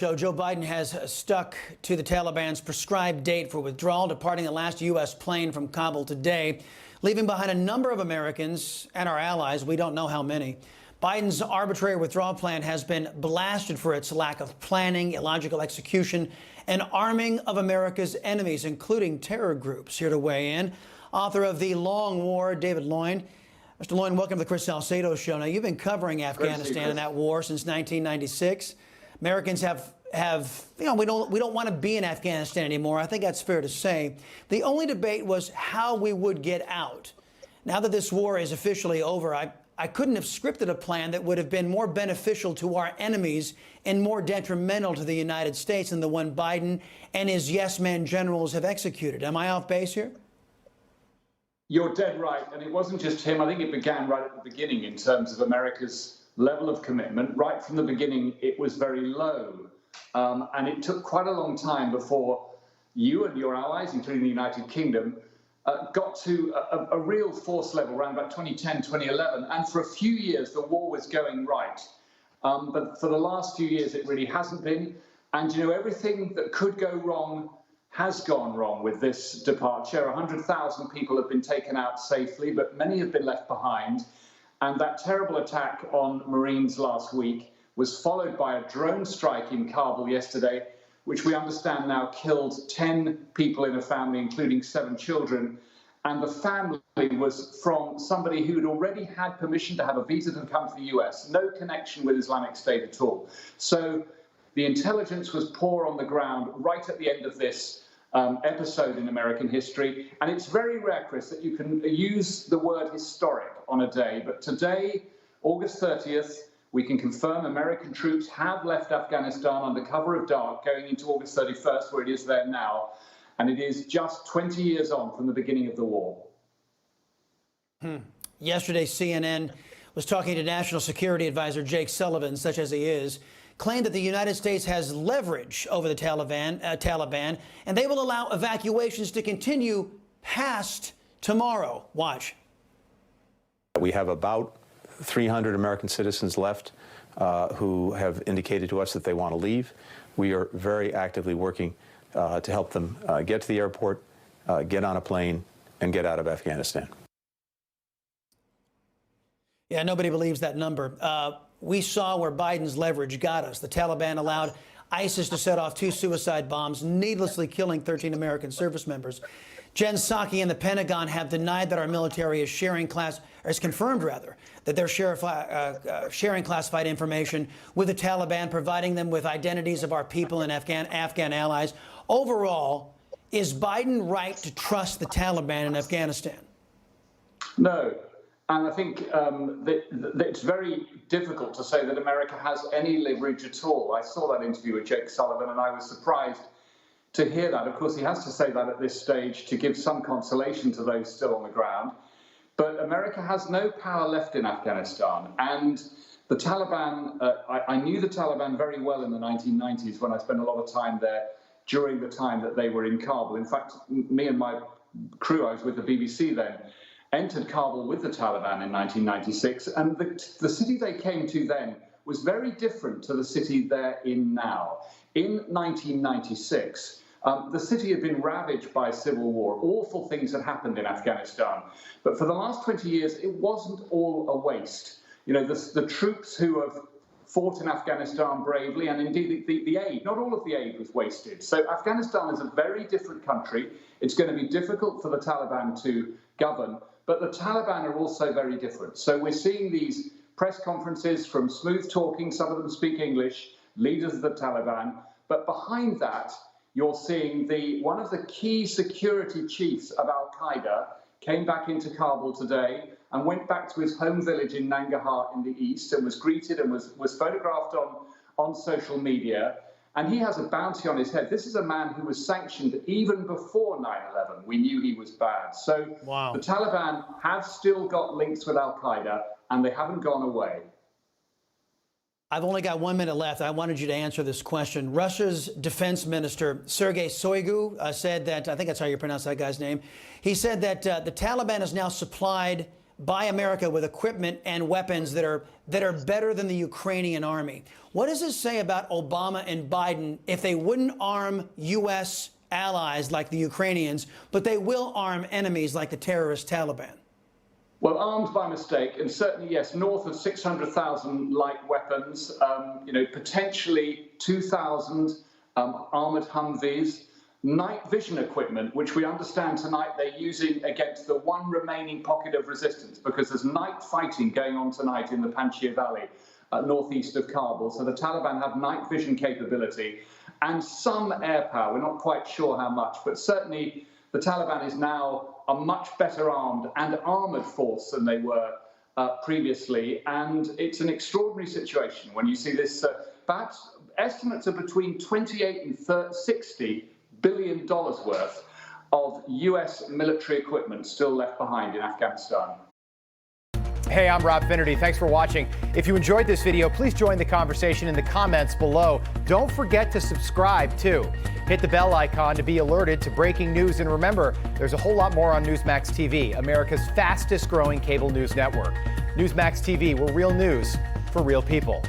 Joe Biden has stuck to the Taliban's prescribed date for withdrawal, departing the last U.S. plane from Kabul today, leaving behind a number of Americans and our allies. We don't know how many. Biden's arbitrary withdrawal plan has been blasted for its lack of planning, illogical execution, and arming of America's enemies, including terror groups. Here to weigh in, author of The Long War, David Loin. Mr. Loin, welcome to the Chris Salcedo Show. Now, you've been covering Afghanistan and that war since 1996. Americans have we don't want to be in Afghanistan anymore. I think that's fair to say. The only debate was how we would get out. Now that this war is officially over, I couldn't have scripted a plan that would have been more beneficial to our enemies and more detrimental to the United States than the one Biden and his yes-man generals have executed. Am I off base here? You're dead right. And it wasn't just him. I think it began right at the beginning in terms of America's level of commitment. Right from the beginning, it was very low. And it took quite a long time before you and your allies, including the United Kingdom, got to a real force level around about 2010, 2011. And for a few years, the war was going right. But for the last few years, it really hasn't been. And, you know, everything that could go wrong has gone wrong with this departure. 100,000 people have been taken out safely, but many have been left behind. And that terrible attack on Marines last week was followed by a drone strike in Kabul yesterday, which we understand now killed 10 people in a family, including 7 children. And the family was from somebody who had already had permission to have a visa to come to the US, no connection with Islamic State at all. So the intelligence was poor on the ground right at the end of this episode in American history. And it's very rare, Chris, that you can use the word historic on a day. But today, August 30th, we can confirm American troops have left Afghanistan under cover of dark going into August 31st, where it is there now. And it is just 20 years on from the beginning of the war. Yesterday, CNN was talking to National Security Advisor Jake Sullivan, such as he is, claimed that the United States has leverage over the Taliban, and they will allow evacuations to continue past tomorrow. Watch. We have about 300 American citizens left who have indicated to us that they want to leave. We are very actively working to help them get to the airport, get on a plane, and get out of Afghanistan. Yeah, nobody believes that number. We saw where Biden's leverage got us. The Taliban allowed ISIS to set off 2 suicide bombs, needlessly killing 13 American service members. Jen Psaki and the Pentagon have denied that our military is confirmed rather, that they're sharing classified information with the Taliban, providing them with identities of our people and Afghan allies. Overall, is Biden right to trust the Taliban in Afghanistan? No. And I think that it's very difficult to say that America has any leverage at all. I saw that interview with Jake Sullivan, and I was surprised to hear that. Of course, he has to say that at this stage to give some consolation to those still on the ground. But America has no power left in Afghanistan. And the Taliban, I knew the Taliban very well in the 1990s when I spent a lot of time there during the time that they were in Kabul. In fact, me and my crew, I was with the BBC then, entered Kabul with the Taliban in 1996, and the city they came to then was very different to the city they're in now. In 1996, the city had been ravaged by civil war. Awful things had happened in Afghanistan. But for the last 20 years, it wasn't all a waste. You know, the troops who have fought in Afghanistan bravely, and indeed the aid, not all of the aid was wasted. So Afghanistan is a very different country. It's going to be difficult for the Taliban to govern. But the Taliban are also very different. So we're seeing these press conferences from smooth-talking, some of them speak English, leaders of the Taliban. But behind that, you're seeing one of the key security chiefs of al-Qaeda came back into Kabul today and went back to his home village in Nangarhar in the east and was greeted and was photographed on social media. And he has a bounty on his head. This is a man who was sanctioned even before 9/11. We knew he was bad. So wow. The Taliban have still got links with al-Qaeda, and they haven't gone away. I've only got 1 minute left. I wanted you to answer this question. Russia's defense minister, Sergei Shoigu, said that, I think that's how you pronounce that guy's name, he said that the Taliban is now supplied buy America with equipment and weapons that are better than the Ukrainian army. What does this say about Obama and Biden if they wouldn't arm U.S. allies like the Ukrainians, but they will arm enemies like the terrorist Taliban? Well, armed by mistake, and certainly, yes, north of 600,000 light weapons, potentially 2,000 armored Humvees, night vision equipment, which we understand tonight they're using against the one remaining pocket of resistance, because there's night fighting going on tonight in the Panjshir Valley, northeast of Kabul. So the Taliban have night vision capability and some air power. We're not quite sure how much, but certainly the Taliban is now a much better armed and armored force than they were previously. And it's an extraordinary situation when you see this. Perhaps estimates are between 28 and 60 billion dollars worth of U.S. military equipment still left behind in Afghanistan. Hey, I'm Rob Finnerty. Thanks for watching. If you enjoyed this video, please join the conversation in the comments below. Don't forget to subscribe, too. Hit the bell icon to be alerted to breaking news. And remember, there's a whole lot more on Newsmax TV, America's fastest growing cable news network. Newsmax TV, we're real news for real people.